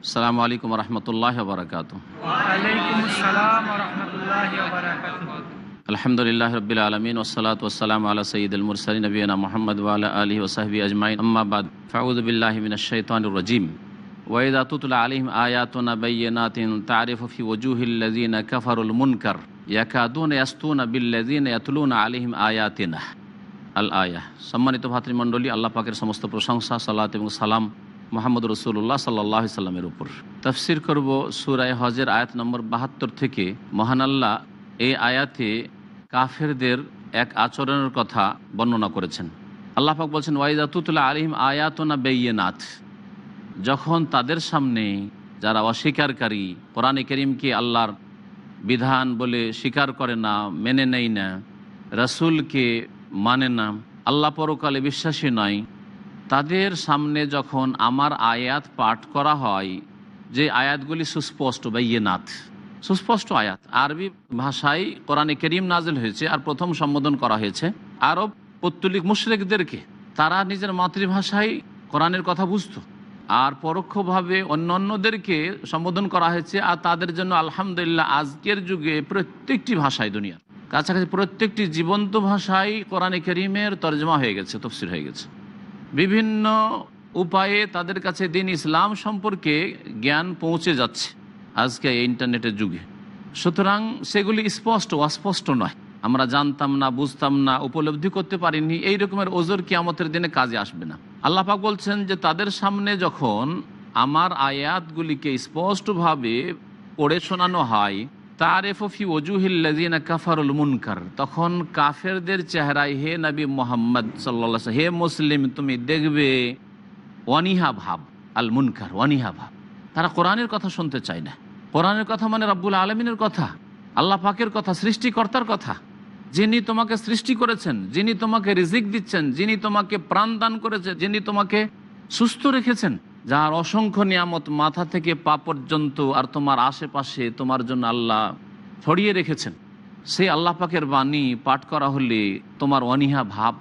আসসালামু আলাইকুম রহমতুল্লাহ বারকাতুহু। ওয়ালাইকুম আসসালাম ওয়া রাহমাতুল্লাহি ওয়া বারাকাতুহু। আলহামদুলিল্লাহ রাব্বিল আলামিন ওয়াসসালাতু ওয়াসসালামু আলা সাইয়্যিদিল মুরসালিন নবিয়িনা মুহাম্মদ ওয়া আলা আলিহি ওয়া সাহবিহি আজমাইন, আম্মা বাদ। ফাউযু বিল্লাহি মিনাশ শাইতানির রাজীম। ওয়া ইযা তুতলা আলাইহিম আয়াতুনা বায়্যিনাতিন তারিফু ফি ওয়ুজুহিল লাযিনা কাফারুল মুনকার ইয়াকাদুনা ইয়াসতুনা বিল্লাযিনা ইয়াতলুনা আলাইহিম আয়াতিনা। আল আয়াহ। সম্মানিত ভাতৃমণ্ডলী, আল্লাহ পাকের সমস্ত প্রশংসা, সালাত এবং সালাম মুহাম্মদ রাসূলুল্লাহ সাল্লাল্লাহু আলাইহি সাল্লামের উপর। তাফসীর করব সূরা হজের আয়াত নম্বর ৭২ থেকে। মহান আল্লাহ এই আয়াতে কাফেরদের এক আচরণের কথা বর্ণনা করেছেন। আল্লাহ পাক বলছেন, ওয়াইদা তুতলা আলাইহিম আয়াতুনা বায়্যিনাত, যখন তাদের সামনে যারা অস্বীকারী, কোরআনে কারীমকে আল্লাহর বিধান বলে স্বীকার করে না, মেনে নেয় না, রাসূলকে মানে না, আল্লাহ পরকালে বিশ্বাসী নয়, তাদের সামনে যখন আমার আয়াত পাঠ করা হয়, যে আয়াতগুলি সুস্পষ্ট, বায়্যিনাত, সুস্পষ্ট আয়াত, আরবি ভাষায় কোরআনে কারীম নাজিল হয়েছে, আর প্রথম সম্বোধন করা হয়েছে আরব পৌত্তলিক মুশরিকদেরকে। তারা নিজের মাতৃভাষায় কোরআনের কথা বুঝত, আর পরোক্ষভাবে অন্যান্যদেরকে সম্বোধন করা হয়েছে। আর তাদের জন্য আলহামদুলিল্লাহ আজকের যুগে প্রত্যেকটি ভাষায়, দুনিয়ার কাছাকাছি প্রত্যেকটি জীবন্ত ভাষায় কোরআনে কারীমের তরজমা হয়ে গেছে, তাফসীর হয়ে গেছে। বিভিন্ন উপায়ে তাদের কাছে দ্বীন ইসলাম সম্পর্কে জ্ঞান পৌঁছে যাচ্ছে আজকে এই ইন্টারনেটের যুগে। সুতরাং সেগুলি স্পষ্ট, অস্পষ্ট নয়। আমরা জানতাম না, বুঝতাম না, উপলব্ধি করতে পারিনি, এই রকমের ওজর কিয়ামতের দিনে কাজে আসবে না। আল্লাহ পাক বলছেন যে তাদের সামনে যখন আমার আয়াতগুলিকে স্পষ্টভাবে পড়ে শোনানো হয়, তারিফু ফি ওয়ুজিল লাযিনা কাফারুল মুনকার, তখন কাফেরদের চেহারায়, হে নবী মুহাম্মদ সাল্লাল্লাহু আলাইহি ওয়াসাল্লাম, হে মুসলিম, তুমি দেখবে অনীহা ভাব, আল মুনকার, অনীহা ভাব। তারা কোরআনের কথা শুনতে চায় না। কোরআনের কথা মানে রব্বুল আলামিনের কথা, আল্লাহ পাকের কথা, সৃষ্টিকর্তার কথা, যিনি তোমাকে সৃষ্টি করেছেন, যিনি তোমাকে রিজিক দিচ্ছেন, যিনি তোমাকে প্রাণ দান করেছেন, যিনি তোমাকে সুস্থ রেখেছেন, যার অসংখ্য নিয়ামত মাথা থেকে পা পর্যন্ত আর তোমার আশেপাশে তোমার জন্য আল্লাহ ছড়িয়ে রেখেছেন। সেই আল্লাহ পাকের বাণী পাঠ করা হলে তোমার অনীহা ভাব,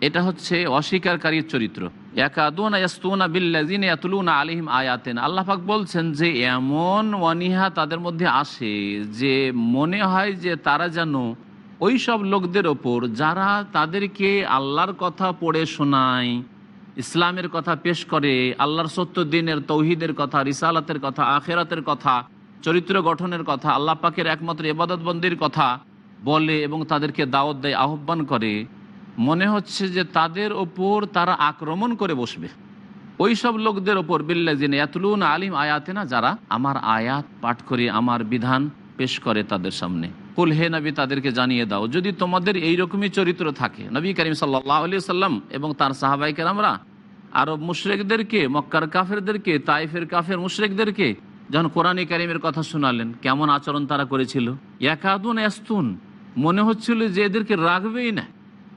এটা হচ্ছে অস্বীকারীর চরিত্র। ইয়াকাদুনা ইয়াসতুনা বিল্লাযিনা ইয়াতলুনা আলাইহিম আয়াতিনা। আল্লাহ পাক বলছেন যে এমন অনীহা তাদের মধ্যে আসে যে মনে হয় যে তারা যেন ওই সব লোকদের ওপর যারা তাদেরকে আল্লাহর কথা পড়ে শোনায়, ইসলামের কথা পেশ করে, আল্লাহর সত্য দ্বীনের, তৌহিদের কথা, রিসালাতের কথা, আখিরাতের কথা, চরিত্র গঠনের কথা, আল্লাহ পাকের একমাত্র ইবাদত বন্দির কথা বলে এবং তাদেরকে দাওয়াত দেয়, আহ্বান করে। মনে হচ্ছে যে তাদের ওপর তারা আক্রমণ করে বসবে, ওই সব লোকদের ওপর, বিল্লাযিনা ইয়াতলুনা আলাইহিম আয়াতিনা, যারা আমার আয়াত পাঠ করে, আমার বিধান পেশ করে তাদের সামনে। কুল, হে নবী, তাদেরকে জানিয়ে দাও, যদি তোমাদের এইরকমই চরিত্র থাকে, নবী করিম সাল্লাল্লাহু আলাইহি সাল্লাম এবং তার সাহাবায়ে কেরামরা আরব মুশরিকদেরকে, মক্কার কাফেরদেরকে, তাইফের কাফের মুশরিকদেরকে যখন কোরআনে কারীমের কথা শোনালেন, কেমন আচরণ তারা করেছিল। ইয়াকাদুনা ইয়াসতুন, মনে হচ্ছিল যে এদেরকে রাখবেই না,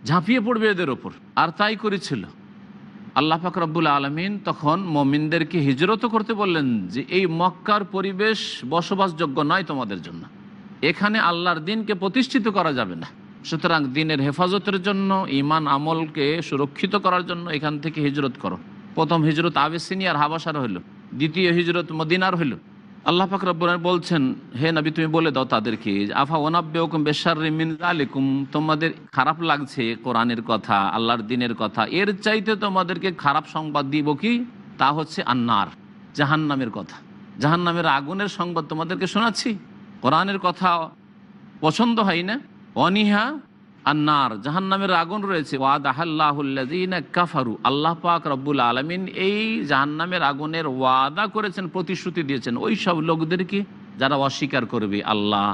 ঝাঁপিয়ে পড়বে এদের ওপর, আর তাই করেছিল। আল্লাহ পাক রব্বুল আলামিন তখন মুমিনদেরকে হিজরত করতে বললেন যে এই মক্কার পরিবেশ বসবাসযোগ্য নয় তোমাদের জন্য, এখানে আল্লাহর দ্বীনকে প্রতিষ্ঠিত করা যাবে না। সুতরাং দ্বীনের হেফাজতের জন্য, ঈমান আমলকে সুরক্ষিত করার জন্য এখান থেকে হিজরত করো। প্রথম হিজরত আবিসিনিয়ার হাবাসার হইল, দ্বিতীয় হিজরত মদিনার হইল। আল্লাহ পাক রব্বুল আলামিন বলছেন, হে নবী, তুমি বলে দাও তাদেরকে, আফা ওয়ানাব্বিউকুম বিশাররি মিন যালিকুম, তোমাদের খারাপ লাগছে কোরআনের কথা, আল্লাহর দ্বীনের কথা, এর চাইতে তোমাদেরকে খারাপ সংবাদ দিব কি, তা হচ্ছে আন্নার, জাহান্নামের কথা, জাহান্নামের আগুনের সংবাদ তোমাদেরকে শোনাচ্ছি। কোরআনের কথা পছন্দ হয় না, অনীহা, আন্নার, জাহান্নামের আগুন রয়েছে। ওয়াদাহাল্লাহুল্লাযীনা কাফারু, আল্লাহ পাক রব্বুল আলামিন এই জাহান্নামের আগুনের ওয়াদা করেছেন, প্রতিশ্রুতি দিয়েছেন ওই সব লোকদেরকে যারা অস্বীকার করবে, আল্লাহ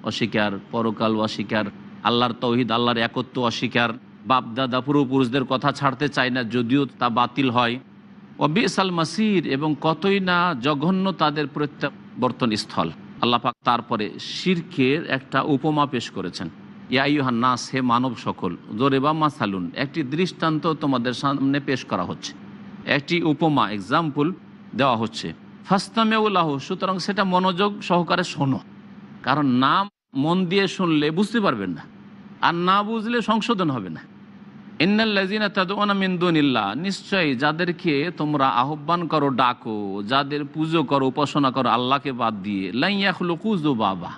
অস্বীকার, পরকাল অস্বীকার, আল্লাহর তৌহিদ, আল্লাহর একত্ব অস্বীকার, বাপদাদা পূর্বপুরুষদের কথা ছাড়তে চায় না, যদিও তা বাতিল হয়। ওয়াবিসাল মাসির, এবং কতই না জঘন্য তাদের প্রত্যাবর্তন স্থল। আল্লাহ পাক তারপরে শিরকের একটা উপমা পেশ করেছেন। ইয়া আইয়ুহান নাস, হে মানব সকল, যরিবা মাসালুন, একটি দৃষ্টান্ত তোমাদের সামনে পেশ করা হচ্ছে, একটি উপমা, এক্সাম্পল দেওয়া হচ্ছে। ফাসতামিউ লাহু, সুতরাং সেটা মনোযোগ সহকারে শোনো, কারণ না মন দিয়ে শুনলে বুঝতে পারবেন না, আর না বুঝলে সংশোধন হবে না। ইন্নাল্লাযীনা তাদউনা মিন দুনিল্লাহ, নিশ্চয়ই যাদেরকে তোমরা আহ্বান করো, ডাকো, যাদের পুজো করো, উপাসনা করো আল্লাহকে বাদ দিয়ে, লা ইয়াখলুকু যুবাবা,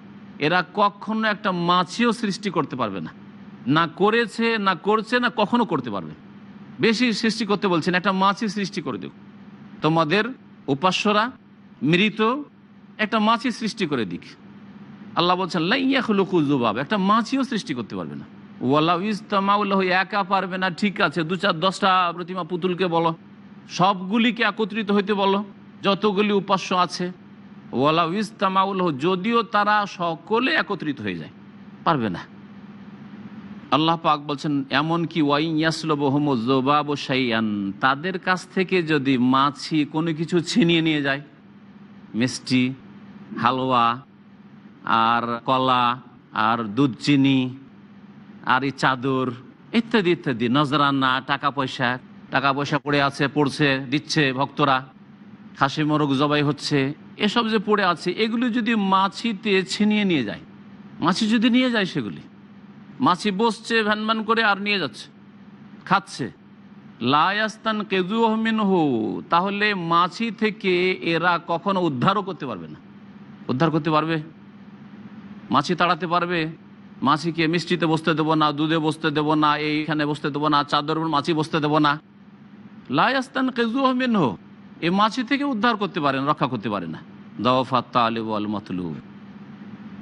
এরা কখনো একটা মাছিও সৃষ্টি করতে পারবে না। না করেছে, না করছে, না কখনো করতে পারবে। বেশি সৃষ্টি করতে বলছেন, একটা মাছি সৃষ্টি করে দিও। তোমাদের উপাস্যরা মৃত, একটা মাছি সৃষ্টি করে দিক। আল্লাহ বলছেন লা ইয়াখলুকু যুবাবা, একটা মাছিও সৃষ্টি করতে পারবে না। ওয়ালাউ ইজতামাউ, একা পারবে না, ঠিক আছে, 2-4-10টা প্রতিমা পুতুলকে বলো, সবগুলিকে একত্রিত হইতে বলো, যতগুলি উপাস্য আছে। ওয়ালাউ ইজতামাউ, যদিও তারা সকলে একত্রিত হয়ে যায়, পারবে না। আল্লাহ পাক বলছেন এমনকি ওয়াইন ইয়াসলুবহুম যুবাবু শাইআন, তাদের কাছ থেকে যদি মাছি কোনো কিছু ছিনিয়ে নিয়ে যায়, মিষ্টি, হালুয়া, আর কলা, আর দুধ চিনি, আর এই চাদর ইত্যাদি ইত্যাদি, নজরানা, টাকা পয়সা পড়ে আছে, পড়ছে, দিচ্ছে ভক্তরা, খাসি মোরগ জবাই হচ্ছে, এসব যে পড়ে আছে, এগুলি যদি মাছিতে ছিনিয়ে নিয়ে যায়, মাছি যদি নিয়ে যায়, সেগুলি মাছি বসছে ভ্যান করে আর নিয়ে যাচ্ছে, খাচ্ছে, লা ইয়াস্তানকিযুহু মিনহু, তাহলে মাছি থেকে এরা কখনো উদ্ধারও করতে পারবে না। উদ্ধার করতে পারবে? মাছি তাড়াতে পারবে? মাছিকে মিষ্টিতে বসতে দেবো না, দুধে বসতে দেবো না, এইখানে বসতে দেবো না, চাদর মাছি বসতে দেবো না। লা ইয়াস্তানকিযুহু মিনহু, এই মাছি থেকে উদ্ধার করতে পারেন, রক্ষা করতে পারে না। দাওফাত তালিব ওয়াল মাতলুব,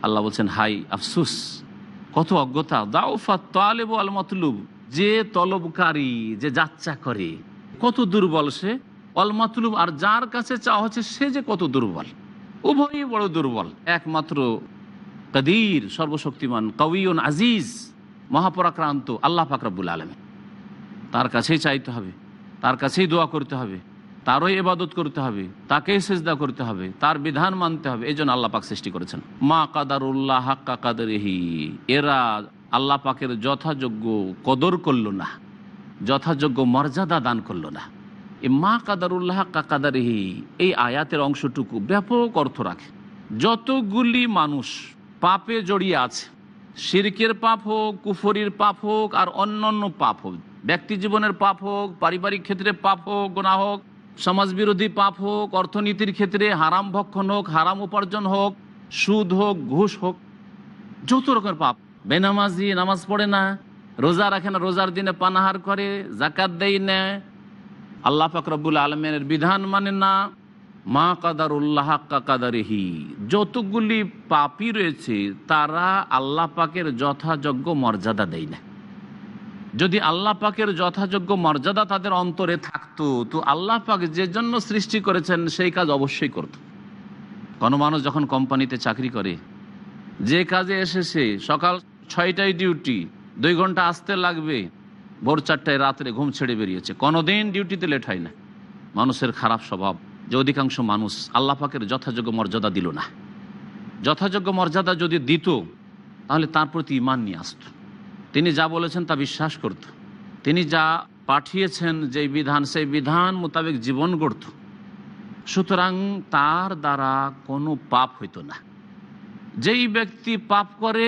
আল্লাহ বলছেন হাই আফসুস, কত অজ্ঞতা। দাওফাত তালিব ওয়াল মাতলুব, যে তলবকারী, যে যাচ্চা করে, কত দুর্বল সে। ওয়াল মাতলুব, আর যার কাছে চাওয়া হচ্ছে সে যে কত দুর্বল। উভয়ই বড় দুর্বল। একমাত্র কাদির, সর্বশক্তিমান, কওয়িউন আজিজ, মহাপরাক্রান্ত আল্লাহ পাক রব্বুল আলামিন, তার কাছেই চাইতে হবে, তার কাছেই দোয়া করতে হবে, তারই ইবাদত করতে হবে, তাকেই সিজদা করতে হবে, তার বিধান মানতে হবে। এই জন্য আল্লাহ পাক সৃষ্টি করেছেন। মা কাদারুল্লাহ হাক্কা কাদরিহি, এরা আল্লাহ পাকের যথাযোগ্য কদর করল না, যথাযোগ্য মর্যাদা দান করল না। এই মা কাদারুল্লাহ হাক্কা কাদরিহি, এই আয়াতের অংশটুকু ব্যাপক অর্থ রাখে। যতগুলি মানুষ পাপে জড়িয়ে আছে, শিরকের পাপ হোক, কুফরির পাপ হোক, আর অন্যান্য পাপ হোক, ব্যক্তি জীবনের পাপ হোক, পারিবারিক ক্ষেত্রে পাপ হোক, গুনাহ হোক, সমাজ বিরোধী পাপ হোক, অর্থনীতির ক্ষেত্রে হারাম ভক্ষণ হোক, হারাম উপার্জন হোক, সুদ হোক, ঘুষ হোক, যত রকমের পাপ, বেনামাজি, নামাজ পড়ে না, রোজা রাখে না, রোজার দিনে পানাহার করে, যাকাত দেয় না, আল্লাহ পাক রব্বুল আলামিনের বিধান মানে না, মা কাদারুল্লাহ হাক্কা কাদারিহি, যতগুলি পাপী রয়েছে তারা আল্লাহ পাকের যথাযোগ্য মর্যাদা দেয় না। যদি আল্লাহ পাকের যথাযোগ্য মর্যাদা তাদের অন্তরে থাকতো, তো আল্লাহ পাক যে জন্য সৃষ্টি করেছেন সেই কাজ অবশ্যই করত। কোনো মানুষ যখন কোম্পানিতে চাকরি করে, যে কাজে এসেছে, সকাল 6টায় ডিউটি, 2 ঘন্টা আসতে লাগবে, ভোর 4টায় রাত্রে ঘুম ছেড়ে বেরিয়েছে, কোনোদিন ডিউটিতে লেট হয় না। মানুষের খারাপ স্বভাব যে অধিকাংশ মানুষ আল্লাহ পাকের যথাযোগ্য মর্যাদা দিল না। যথাযোগ্য মর্যাদা যদি দিত তাহলে তার প্রতি ঈমান নিয়ে আসত, তিনি যা বলেছেন তা বিশ্বাস করত, তিনি যা পাঠিয়েছেন যে বিধান, সেই বিধান মোতাবেক জীবন গড়ত। সুতরাং তার দ্বারা কোনো পাপ হইতো না। যেই ব্যক্তি পাপ করে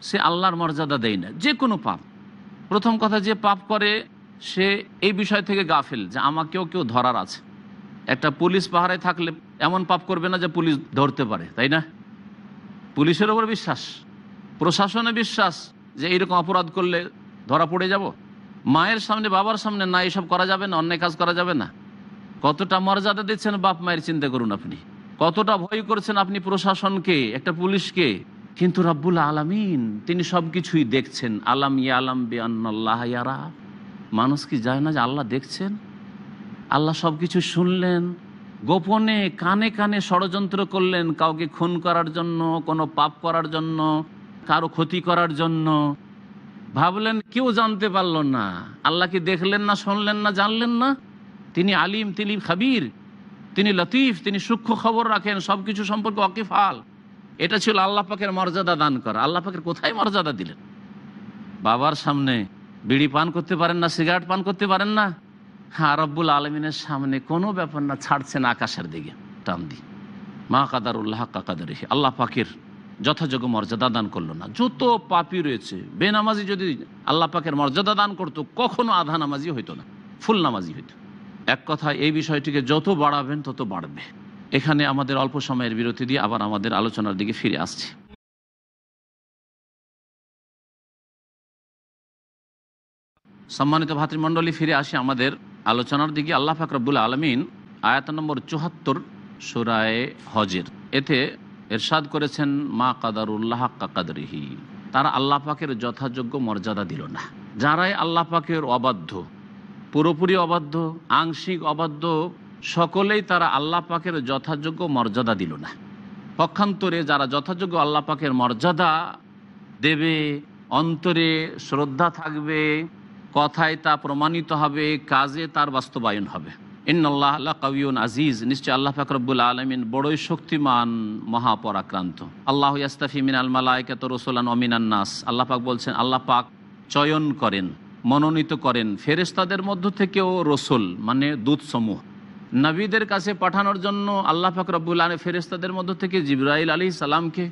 সে আল্লাহর মর্যাদা দেয় না, যে কোনো পাপ। প্রথম কথা, যে পাপ করে সে এই বিষয় থেকে গাফিল যে আমাকেও কেউ ধরার আছে। একটা পুলিশ পাহারায় থাকলে এমন পাপ করবে না যে পুলিশ ধরতে পারে, তাই না? পুলিশের ওপর বিশ্বাস, প্রশাসনে বিশ্বাস যে এইরকম অপরাধ করলে ধরা পড়ে যাব। মায়ের সামনে, বাবার সামনে না, এসব করা যাবে না, অন্যায় কাজ করা যাবে না। কতটা মর্যাদা দিচ্ছেন বাপ মায়ের, চিন্তা করুন আপনি। কতটা ভয় করছেন আপনি প্রশাসনকে, একটা পুলিশকে। কিন্তু রব্বুল আলামিন তিনি সব কিছুই দেখছেন। আলাম ইয়ালাম বিআন্নাল্লাহ ইয়ারা, মানুষ কি জানে না যে আল্লাহ দেখছেন? আল্লাহ সব কিছু শুনলেন, গোপনে কানে কানে ষড়যন্ত্র করলেন কাউকে খুন করার জন্য, কোনো পাপ করার জন্য, কারো ক্ষতি করার জন্য। ভাবলেন কেউ জানতে পারল না। আল্লাহ কি দেখলেন না, শুনলেন না, জানলেন না? তিনি আলিম, তিনি খাবির, তিনি লতিফ, তিনি সূক্ষ্ম খবর রাখেন, সব কিছু সম্পর্কে ওয়াকিফাল। এটা ছিল আল্লাহ পাকের মর্যাদা দান করা। আল্লাহ পাকের কোথায় মর্যাদা দিলেন? বাবার সামনে বিড়ি পান করতে পারেন না, সিগারেট পান করতে পারেন না, হ্যাঁ রব্বুল আলমিনের সামনে কোনো ব্যাপার না, ছাড়ছেন আকাশের দিকে টান দি। মা কাদারুল্লাহ হাক্কা কাদরিহি, আল্লাহ পাকের যথাযোগ্য মর্যাদা দান করলো না। যত পাপী রয়েছে, বেনামাজি যদি আল্লাহ পাকের মর্যাদা দান করতো, কখনো আধা নামাজি হইতো না, ফুল নামাজি হইতো। এক কথায় এই বিষয়টিকে যত বাড়াবেন তত বাড়বে। এখানে আমাদের অল্প সময়ের বিরতি দিয়ে আবার আমাদের আলোচনার দিকে ফিরে আসছি। সম্মানিত ভাতৃমণ্ডলী, ফিরে আসি আমাদের আলোচনার দিকে। আল্লাহ পাক রব্বুল আলামিন আয়াত নম্বর ৭৪ সূরা হজের এতে ইরশাদ করেছেন, মা কাদারুল্লাহ হাক্কা কাদরিহি, তারা আল্লাহ পাকের যথাযোগ্য মর্যাদা দিল না। যারাই আল্লাহ পাকের অবাধ্য, পুরোপুরি অবাধ্য, আংশিক অবাধ্য, সকলেই তারা আল্লাহ পাকের যথাযোগ্য মর্যাদা দিল না। পক্ষান্তরে যারা যথাযোগ্য আল্লাহ পাকের মর্যাদা দেবে, অন্তরে শ্রদ্ধা থাকবে, কথায় তা প্রমাণিত হবে, কাজে তার বাস্তবায়ন হবে। ইন্নাল্লাহ লাকাউইয়ুন আজিজ, নিশ্চয় আল্লাহ পাক রব্বুল আলামিন বড়ই শক্তিমান, মহাপরাক্রান্ত। আল্লাহু ইয়াস্তাফি মিনাল মালায়েকাতি রাসূলান ওয়া মিনান নাস, আল্লাহ পাক বলছেন আল্লাহ পাক চয়ন করেন, মনোনীত করেন ফেরেশতাদের মধ্য থেকেও রসুল মানে দূতসমূহ। নবীদের কাছে পাঠানোর জন্য আল্লাহ পাক রব্বুল আলামিন ফেরেশতাদের মধ্য থেকে জিবরাইল আলাইহিস সালামকে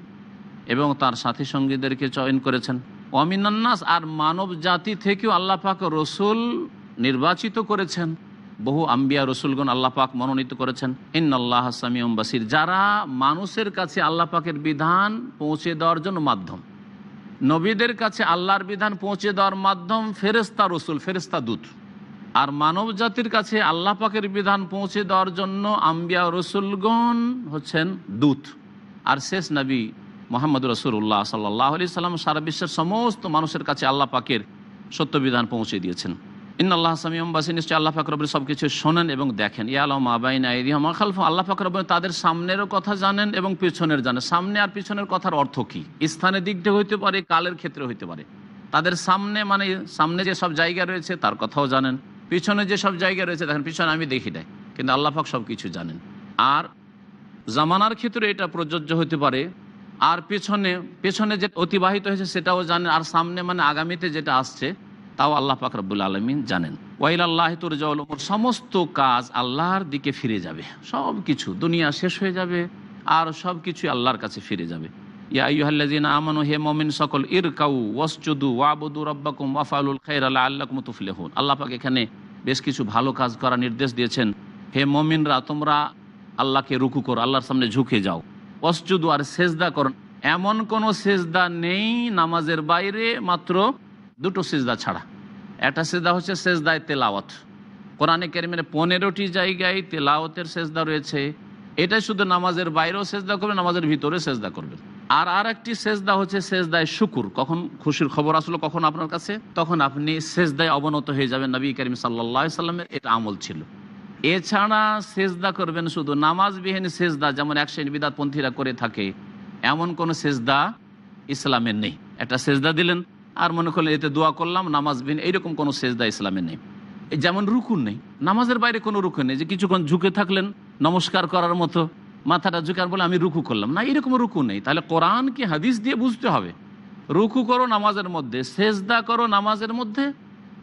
এবং তার সাথী সঙ্গীদেরকে চয়ন করেছেন। ওয়া মিনান নাস, আর মানব জাতি থেকেও আল্লাহ পাক রসুল নির্বাচিত করেছেন। বহু আম্বিয়া রসুলগণ আল্লাহ পাক মনোনীত করেছেন। ইন্নাল্লাহ সামিউম বাসির, যারা মানুষের কাছে আল্লাহ পাকের বিধান পৌঁছে দেওয়ার জন্য মাধ্যম। নবীদের কাছে আল্লাহর বিধান পৌঁছে দেওয়ার মাধ্যম ফেরেশতা রসুল, ফেরেশতা দূত। আর মানব জাতির কাছে আল্লাহ পাকের বিধান পৌঁছে দেওয়ার জন্য আম্বিয়া রসুলগণ হচ্ছেন দূত। আর শেষ নবী মুহাম্মদ রাসূলুল্লাহ সাল্লাল্লাহু আলাইহি সাল্লাম সারা বিশ্বের সমস্ত মানুষের কাছে আল্লাহ পাকের সত্য বিধান পৌঁছে দিয়েছেন। ইন্নাল্লাহ সামিউম বাসির, নিশ্চয় আল্লাহ পাক রব্বুল সব কিছু শোনেন এবং দেখেন। ইয়ালামু মা বাইনা আইদিহিম ওয়া মা খালফাহুম, আল্লাহ পাক রব্বুল তাদের সামনেরও কথা জানেন এবং পিছনের জানেন। সামনে আর পিছনের কথার অর্থ কি? স্থানের দিক থেকে হইতে পারে, কালের ক্ষেত্রে হইতে পারে। তাদের সামনে মানে সামনে যে সব জায়গা রয়েছে তার কথাও জানেন, পিছনে যে সব জায়গা রয়েছে দেখেন পিছনে আমি দেখি নাই, কিন্তু আল্লাহ পাক সব কিছু জানেন। আর জামানার ক্ষেত্রে এটা প্রযোজ্য হতে পারে, আর পেছনে যে অতিবাহিত হয়েছে সেটাও জানেন, আর সামনে মানে আগামীতে যেটা আসছে তাও আল্লাহ পাক রব্বুল আলামিন জানেন। ওয়াইলাল্লাহি তুরজাউল উমুর, সমস্ত কাজ আল্লাহর দিকে ফিরে যাবে। সব কিছু, দুনিয়া শেষ হয়ে যাবে আর সব কিছু আল্লাহর কাছে ফিরে যাবে। ইয়া আইয়ুহাল্লাযীনা আমানু, হে মুমিন সকল, ইরকাউ ওয়াসজুদু ওয়াবুদু রাব্বাকুম ওয়াফআলুল খায়রা লাআল্লাকুম তুফলিহুন। আল্লাহ পাক এখানে বেশ কিছু ভালো কাজ করার নির্দেশ দিয়েছেন। হে মুমিনরা, তোমরা আল্লাহকে রুকু করো, আল্লাহর সামনে ঝুঁকে যাও। ওয়াসজুদু, আর সেজদা করো। এমন কোনো সেজদা নেই নামাজের বাইরে, মাত্র দুটো সেজদা ছাড়া। একটা সেজদা হচ্ছে সেজদায়ে তেলাওয়াত। কোরআনে কারিমের 15টি জায়গায় তেলাওয়াতের সেজদা রয়েছে। এটাই শুধু নামাজের বাইরেও সেজদা করবে, নামাজের ভিতরে সেজদা করবে। আর একটি সেজদা হচ্ছে সেজদায়ে শুকুর। কখন খুশির খবর আসলো কখন আপনার কাছে, তখন আপনি সেজদায় অবনত হয়ে যাবেন। নবী করিম সাল্লাল্লাহু আলাইহি সাল্লামের এটা আমল ছিল। এছাড়া সেজদা করবেন শুধু নামাজবিহীন সেজদা, যেমন এক শ্রেণী বিদআতপন্থীরা করে থাকে, এমন কোনো সেজদা ইসলামের নেই। একটা সেজদা দিলেন আর মনে করলেন এতে দোয়া করলাম, নামাজবিহীন, এইরকম কোনো সেজদা ইসলামের নেই। যেমন রুকুন নেই, নামাজের বাইরে কোনো রুকুন নেই যে কিছুক্ষণ ঝুঁকে থাকলেন নমস্কার করার মতো, মাথাটা ঝুঁকে আর বলে আমি রুকু করলাম না, এরকম রুকু নেই। তাহলে কোরআন কি হাদিস দিয়ে বুঝতে হবে। রুকু করো নামাজের মধ্যে, সেজদা করো নামাজের মধ্যে,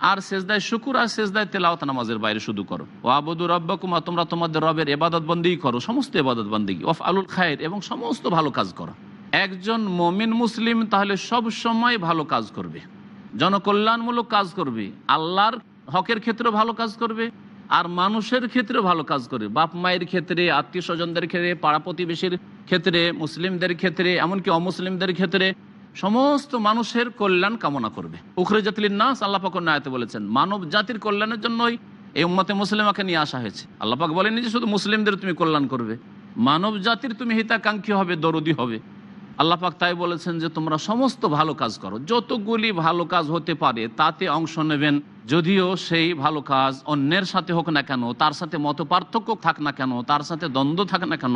আর সেজদায় শুকুর আর সেজদায় তেলাওয়াত নামাজের বাইরে শুধু করো। ওয়াবুদু রাব্বাকুম, তোমরা তোমাদের রবের ইবাদত বন্দেগী করো, সমস্ত ইবাদত বন্দেগী। ওয়াফআলুল খায়র, এবং সমস্ত ভালো কাজ করো। একজন মুমিন মুসলিম তাহলে সব সময় ভালো কাজ করবে, জনকল্যাণমূলক কাজ করবে, আল্লাহর হকের ক্ষেত্রে ভালো কাজ করবে, আর মানুষের ক্ষেত্রে ভালো কাজ করবে। বাপ মায়ের ক্ষেত্রে, আত্মীয় স্বজনদের ক্ষেত্রে, পাড়া প্রতিবেশীর ক্ষেত্রে, মুসলিমদের ক্ষেত্রে, এমনকি অমুসলিমদের ক্ষেত্রে সমস্ত মানুষের কল্যাণ কামনা করবে। উখরিজাত লিন-নাস, আল্লাহ পাক আয়াতে বলেছেন মানব জাতির কল্যাণের জন্যই এই উম্মতে মুসলিমাকে নিয়ে আসা হয়েছে। আল্লাহ পাক বলেননি যে শুধু মুসলিমদের তুমি কল্যাণ করবে, মানব জাতির তুমি হিতাকাঙ্ক্ষী হবে, দরদি হবে। আল্লাহ পাক তাই বলেছেন যে তোমরা সমস্ত ভালো কাজ করো। যতগুলি ভালো কাজ হতে পারে তাতে অংশ নেবেন, যদিও সেই ভালো কাজ অন্যের সাথে হোক না কেন, তার সাথে মত পার্থক্য থাক না কেন, তার সাথে দ্বন্দ্ব থাক না কেন,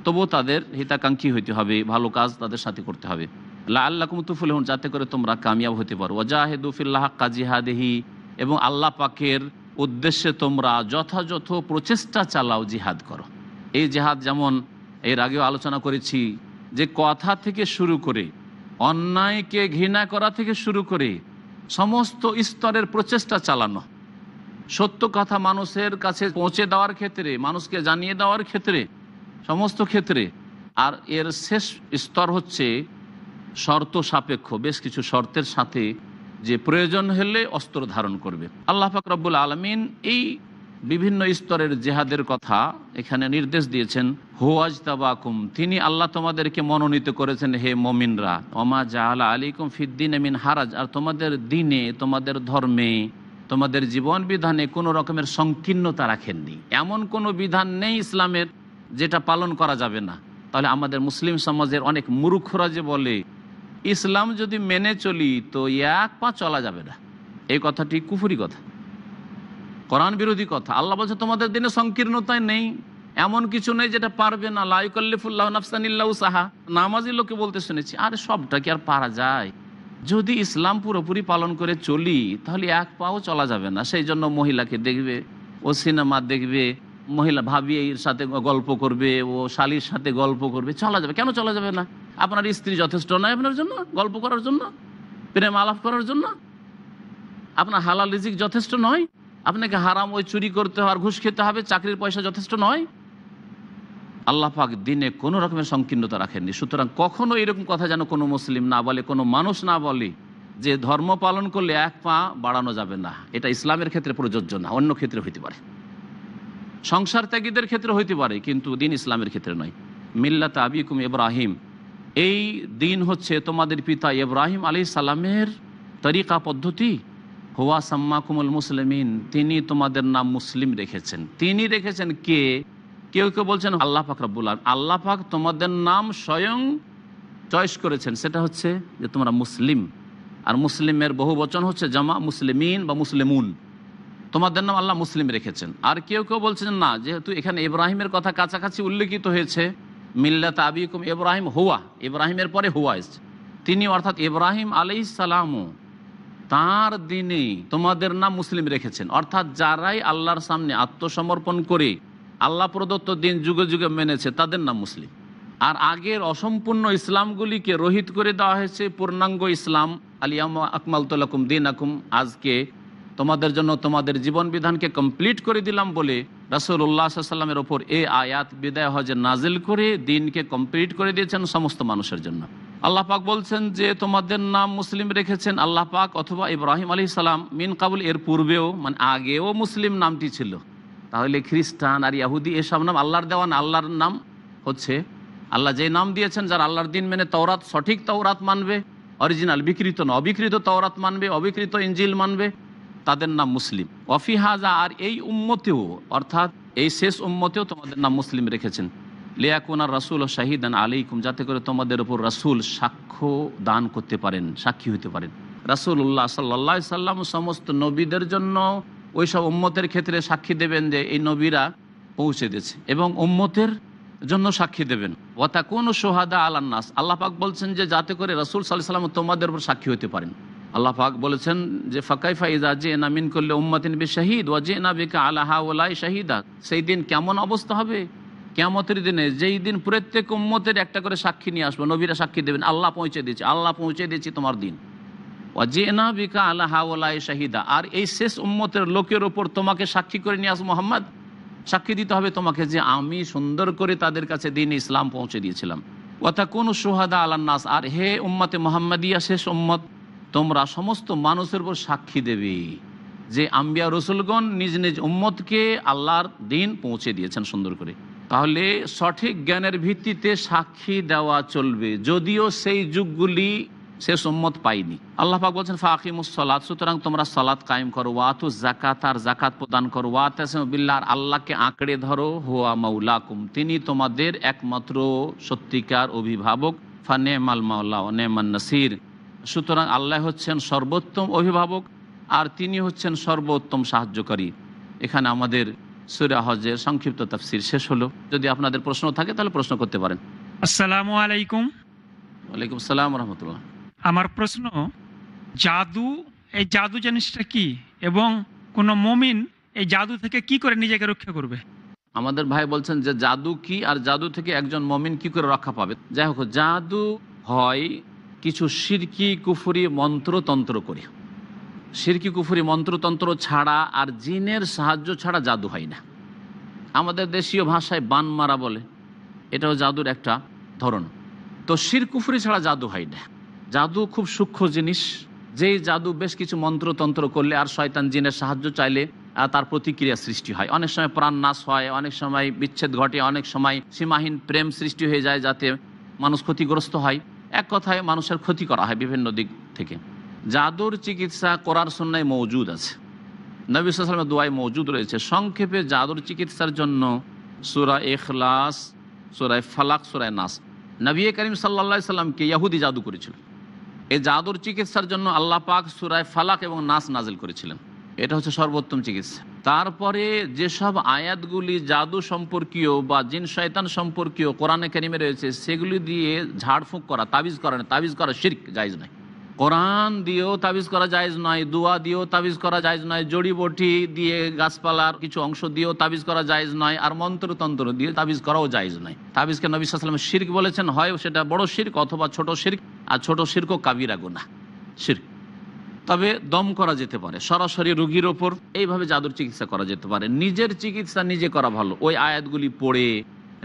তবুও তাদের হিতাকাঙ্ক্ষী হইতে হবে, ভালো কাজ তাদের সাথে করতে হবে। লাআল্লাকুম তুফলিহুন, যাতে করে তোমরা কামিয়াব হতে পারো। ওয়াজাহিদু ফিল্লাহি হাক্কা জিহাদিহি, এবং আল্লাহ পাকের উদ্দেশ্যে তোমরা যথাযথ প্রচেষ্টা চালাও, জিহাদ করো। এই জিহাদ যেমন এর আগেও আলোচনা করেছি যে কথা থেকে শুরু করে, অন্যায়কে ঘৃণা করা থেকে শুরু করে সমস্ত স্তরের প্রচেষ্টা চালানো, সত্য কথা মানুষের কাছে পৌঁছে দেওয়ার ক্ষেত্রে, মানুষকে জানিয়ে দেওয়ার ক্ষেত্রে, সমস্ত ক্ষেত্রে আর এর শেষ স্তর হচ্ছে শর্ত সাপেক্ষ, বেশ কিছু শর্তের সাথে, যে প্রয়োজন হলে অস্ত্র ধারণ করবে। আল্লাহ পাক রব্বুল আলামিন এই বিভিন্ন স্তরের জেহাদের কথা এখানে নির্দেশ দিয়েছেন। হুয়াজতাবাকুম, তিনি আল্লাহ তোমাদেরকে মনোনীত করেছেন হে মুমিনরা। ওমা জাআলা আলাইকুম ফিদ্দিনে মিন হারাজ, আর তোমাদের দিনে, তোমাদের ধর্মে, তোমাদের জীবন বিধানে কোনো রকমের সংকীর্ণতা রাখেননি। এমন কোনো বিধান নেই ইসলামের যেটা পালন করা যাবে না। তাহলে আমাদের মুসলিম সমাজের অনেক মূর্খরা যে বলে ইসলাম যদি মেনে চলি তো এক পা চলা যাবে না, এই কথাটি কুফরি কথা, কোরআন বিরোধী কথা। আল্লাহ বলছে তোমাদের দিনে সংকীর্ণতাই নেই, এমন কিছু নেই যেটা পারবে না। লা ইউকাল্লিফুল্লাহু নাফসান ইল্লা উসাহা, নামাজি লোকে বলতে শুনেছি। আরে সবটা কি আর পারা যায়? যদি ইসলাম পুরোপুরি পালন করে চলি তাহলে এক পাও চলা যাবে না। সেই জন্য মহিলাকে দেখবে, ও সিনেমা দেখবে, মহিলা ভাবির সাথে গল্প করবে, ও শালির সাথে গল্প করবে, চলা যাবে। কেন চলা যাবে না? আপনার স্ত্রী যথেষ্ট নয় আপনার জন্য গল্প করার জন্য, প্রেম আলাপ করার জন্য? আপনার হালাল রিজিক যথেষ্ট নয়? আপনাকে হারাম ওই চুরি করতে হবে আর ঘুষ খেতে হবে, চাকরির পয়সা যথেষ্ট নয়? আল্লাহ পাক দিনে কোনো রকমের সংকীর্ণতা রাখেননি। সুতরাং কখনো এরকম কথা যেন কোনো মুসলিম না বলে, কোনো মানুষ না বলে যে ধর্ম পালন করলে এক পা বাড়ানো যাবে না। এটা ইসলামের ক্ষেত্রে প্রযোজ্য না, অন্য ক্ষেত্রে হইতে পারে, সংসার ত্যাগীদের ক্ষেত্রে হইতে পারে, কিন্তু দিন ইসলামের ক্ষেত্রে নয়। মিল্লাত আবিকুম ইব্রাহিম, এই দিন হচ্ছে তোমাদের পিতা ইব্রাহিম আলাইহিস সালামের তরিকা পদ্ধতি। হুয়া সাম্মাকুমুল মুসলিমিন, তিনি তোমাদের নাম মুসলিম রেখেছেন। তিনি রেখেছেন কে? কেউ কেউ বলছেন আল্লাহ পাক রব্বুল আলামিন। আল্লাহ পাক তোমাদের নাম স্বয়ং চয়েস করেছেন, সেটা হচ্ছে যে তোমরা মুসলিম। আর মুসলিমের বহু বচন হচ্ছে জামা মুসলিমিন বা মুসলিমুন। তোমাদের নাম আল্লাহ মুসলিম রেখেছেন। আর কেউ কেউ বলছেন না, যেহেতু এখানে ইব্রাহিমের কথা কাছাকাছি উল্লেখিত হয়েছে, মিল্লাত আবিকুম ইব্রাহিম, হুয়া, ইব্রাহিমের পরে হুয়া এসেছে, তিনি অর্থাৎ ইব্রাহিম আলাইহিস সালামও তার দিনে তোমাদের নাম মুসলিম রেখেছেন। অর্থাৎ যারাই আল্লাহর সামনে আত্মসমর্পণ করে আল্লাহ প্রদত্ত দিন যুগে যুগে মেনেছে তাদের নাম মুসলিম। আর আগের অসম্পূর্ণ ইসলামগুলিকে রহিত করে দেওয়া হয়েছে পূর্ণাঙ্গ ইসলাম। আলিয়াউমা আকমালতু লাকুম দীনাকুম, আজকে তোমাদের জন্য তোমাদের জীবন বিধানকে কমপ্লিট করে দিলাম বলে রাসূলুল্লাহ সাল্লাল্লাহু আলাইহি ওয়াসাল্লামের ওপর এই আয়াত বিদায় হজে নাজিল করে দিনকে কমপ্লিট করে দিয়েছেন সমস্ত মানুষের জন্য। আল্লাহ পাক বলছেন যে তোমাদের নাম মুসলিম রেখেছেন আল্লাহ পাক, অথবা ইব্রাহিম আলাইহিস সালাম মিন কাবুল, এর পূর্বেও মানে আগেও মুসলিম নামটি ছিল। তাহলে খ্রিস্টান আর ইহুদি এসব নাম আল্লাহর দেওয়া না। আল্লাহর নাম হচ্ছে আল্লাহ যে নাম দিয়েছেন, যারা আল্লাহর দিন মেনে তওরাত, সঠিক তওরাত মানবে, অরিজিনাল, বিকৃত না অবিকৃত তওরাত মানবে, অবিকৃত ইনজিল মানবে, তাদের নাম মুসলিম। ওয়াফি হাজা, আর এই উম্মতেও অর্থাৎ এই শেষ উম্মতেও তোমাদের নাম মুসলিম রেখেছেন। লিয়াকুনা রাসূল শাহিদান আলাইকুম, যাতে করে তোমাদের উপর রাসূল সাক্ষ্য দান করতে পারেন, সাক্ষী হতে পারেন। রাসূলুল্লাহ সাল্লাল্লাহু আলাইহি সাল্লাম সমস্ত নবীদের জন্য ওই সব উম্মতের ক্ষেত্রে সাক্ষী দেবেন যে এই নবীরা পৌঁছে দিয়েছে, এবং উম্মতের জন্য সাক্ষী দেবেন। ওয়া তাকুনু শুহাদা আলান নাস, আল্লাহ পাক বলছেন যে যাতে করে রাসূল সাল্লাল্লাহু আলাইহি সাল্লাম তোমাদের উপর সাক্ষী হতে পারেন। আল্লাহ পাক বলেছেন যে ফাকাইফা ইযা জিনা মিন কুল্লি উম্মাতিন বিশাহিদ ওয়া জিনা বিকা আলা হাউলাই শাহিদা, সেই দিন কেমন অবস্থা হবে কিয়ামতের দিনে, যেই দিন প্রত্যেক উম্মতের একটা করে সাক্ষী নিয়ে আসবো, নবীরা সাক্ষী দেবেন আল্লাহ পৌঁছে দিয়েছে, আল্লাহ পৌঁছে দিয়েছি তোমার দিন। ওয়া জিনা বিকা আলা হাউলাই শাহিদা, আর এই শেষ উম্মতের লোকের উপর তোমাকে সাক্ষী করে নিয়ে আসবো মুহাম্মদ, সাক্ষী দিতে হবে তোমাকে যে আমি সুন্দর করে তাদের কাছে দিন ইসলাম পৌঁছে দিয়েছিলাম। ওয়া তাকুনু শুহাদা আলান নাস, আর হে উম্মতে মুহাম্মাদিয়া শেষ উম্মত, তোমরা সমস্ত মানুষের উপর সাক্ষী দেবে যে আম্বিয়া রসুলগণ নিজ নিজ উম্মতকে আল্লাহর দিন পৌঁছে দিয়েছেন সুন্দর করে। তাহলে সঠিক জ্ঞানের ভিত্তিতে সাক্ষী দেওয়া চলবে, যদিও সেই যুগগুলি শেষ উম্মত পাইনি। আল্লাহ পাক বলছেন ফাকিমুস সালাত, সুতরাং তোমরা সালাত কায়েম করো, ওয়াতু যাকাত, আর যাকাত প্রদান করো, ওয়াতাসিমু বিল্লাহ, আর আল্লাহকে আঁকড়ে ধরো, হুয়া মাওলাকুম, তিনি তোমাদের একমাত্র সত্যিকার অভিভাবক, ফানিমাল মাওলা ওয়া নিমান নাসির, সুতরাং আল্লাহ হচ্ছেন সর্বোত্তম অভিভাবক আর তিনি হচ্ছেন সর্বোত্তম সাহায্যকারী। এখানে আমাদের সূরা হজের সংক্ষিপ্ত তাফসীর শেষ হলো। যদি আপনাদের প্রশ্ন থাকে তাহলে প্রশ্ন করতে পারেন। আসসালামু আলাইকুম। ওয়ালাইকুম আসসালাম ওয়া রাহমাতুল্লাহ। আমার প্রশ্ন, জাদু, এই জাদু জিনিসটা কি, এবং কোন মুমিন এই জাদু থেকে কি করে নিজেকে রক্ষা করবে? আমাদের ভাই বলছেন যে জাদু কি, আর জাদু থেকে একজন মুমিন কি করে রক্ষা পাবে। যাই হোক, জাদু হয় কিছু শিরকি কুফরি মন্ত্রতন্ত্র করে। শিরকি কুফরি মন্ত্রতন্ত্র ছাড়া আর জিনের সাহায্য ছাড়া জাদু হয় না। আমাদের দেশীয় ভাষায় বান মারা বলে, এটাও জাদুর একটা ধরন। তো শিরক কুফরি ছাড়া জাদু হয় না। জাদু খুব সূক্ষ্ম জিনিস, যেই জাদু বেশ কিছু মন্ত্রতন্ত্র করলে আর শয়তান জিনের সাহায্য চাইলে তার প্রতিক্রিয়া সৃষ্টি হয়। অনেক সময় প্রাণ নাশ হয়, অনেক সময় বিচ্ছেদ ঘটে, অনেক সময় সীমাহীন প্রেম সৃষ্টি হয়ে যায় যাতে মানুষ ক্ষতিগ্রস্ত হয়। এক কথায় মানুষের ক্ষতি করা হয় বিভিন্ন দিক থেকে। জাদুর চিকিৎসা কোরআন সুন্নায় মওজুদ আছে, নবী সাল্লাল্লাহু আলাইহি ওয়াসাল্লামের দোয়ায় মওজুদ রয়েছে। সংক্ষেপে জাদুর চিকিৎসার জন্য সূরা ইখলাস, সূরা ফালাক, সূরা নাস। নবী করিম সাল্লাল্লাহু আলাইহি সাল্লামকে ইহুদি জাদু করেছিল। এই জাদুর চিকিৎসার জন্য আল্লাহ পাক সূরা ফালাক এবং নাস নাজিল করেছিলেন। এটা হচ্ছে সর্বোত্তম চিকিৎসা। তারপরে যেসব আয়াতগুলি জাদু সম্পর্কীয় বা জিন শয়তান সম্পর্কীয় কোরআনে কারিমে রয়েছে, সেগুলি দিয়ে ঝাড়ফুঁক করা, তাবিজ করা না, তাবিজ করা শিরক, জায়েজ নয়। কোরআন দিয়েও তাবিজ করা জায়েজ নয়, দোয়া দিয়েও তাবিজ করা জায়েজ নয়, জড়িবটি দিয়ে গাছপালার কিছু অংশ দিয়েও তাবিজ করা জায়েজ নয়, আর মন্ত্রতন্ত্র দিয়ে তাবিজ করাও জায়েজ নয়। তাবিজকে নবী সাল্লাল্লাহু আলাইহি ওয়াসাল্লাম শিরক বলেছেন, হয় সেটা বড় শিরক অথবা ছোট শিরক, আর ছোট শিরকও কাবিরা গুনাহ শিরক। তবে দম করা যেতে পারে সরাসরি রোগীর ওপর, এইভাবে জাদুর চিকিৎসা করা যেতে পারে। নিজের চিকিৎসা নিজে করা ভালো, ওই আয়াতগুলি পড়ে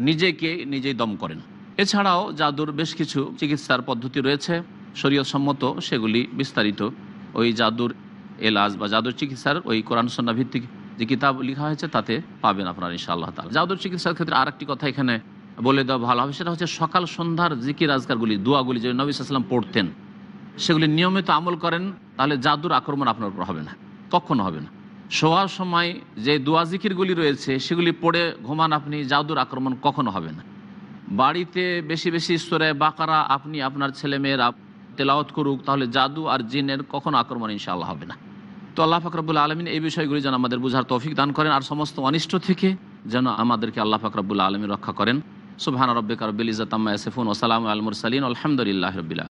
নিজেকে নিজেই দম করেন। এছাড়াও জাদুর বেশ কিছু চিকিৎসার পদ্ধতি রয়েছে শরীয়ত সম্মত, সেগুলি বিস্তারিত ওই জাদুর এলাজ বা জাদুর চিকিৎসার ওই কোরআন সুন্নাহ ভিত্তিক যে কিতাব লেখা হয়েছে তাতে পাবেন আপনারা ইনশাআল্লাহ তাআলা। জাদুর চিকিৎসার ক্ষেত্রে আরেকটি কথা এখানে বলে দেওয়া ভালো হবে, সেটা হচ্ছে সকাল সন্ধ্যার জিকির আজকারগুলি, দোয়াগুলি যে নবী সাল্লাল্লাহু আলাইহি ওয়াসাল্লাম পড়তেন, সেগুলি নিয়মিত আমল করেন, তাহলে জাদুর আক্রমণ আপনার উপর হবে না, কখনো হবে না। শোয়ার সময় যে দোয়া জিকিরগুলি রয়েছে সেগুলি পড়ে ঘুমান আপনি, জাদুর আক্রমণ কখনো হবে না। বাড়িতে বেশি বেশি সূরা বাকারা আপনি আপনার ছেলেমেয়েরা তেলাওয়াত করুক, তাহলে জাদু আর জিনের কখনো আক্রমণ ইনশাআল্লাহ হবে না। তো আল্লাহ পাক রব্বুল আলামিন এই বিষয়গুলি যেন আমাদের বুঝার তৌফিক দান করেন, আর সমস্ত অনিষ্ট থেকে যেন আমাদেরকে আল্লাহ পাক রব্বুল আলামিন রক্ষা করেন। সুবহান রাব্বিকা রাব্বিল ইজ্জাতি আম্মা ইয়াসিফুন ওয়া সালামুন আলাল মুরসালিন আলহামদুলিল্লাহি রাব্বিল আলামিন।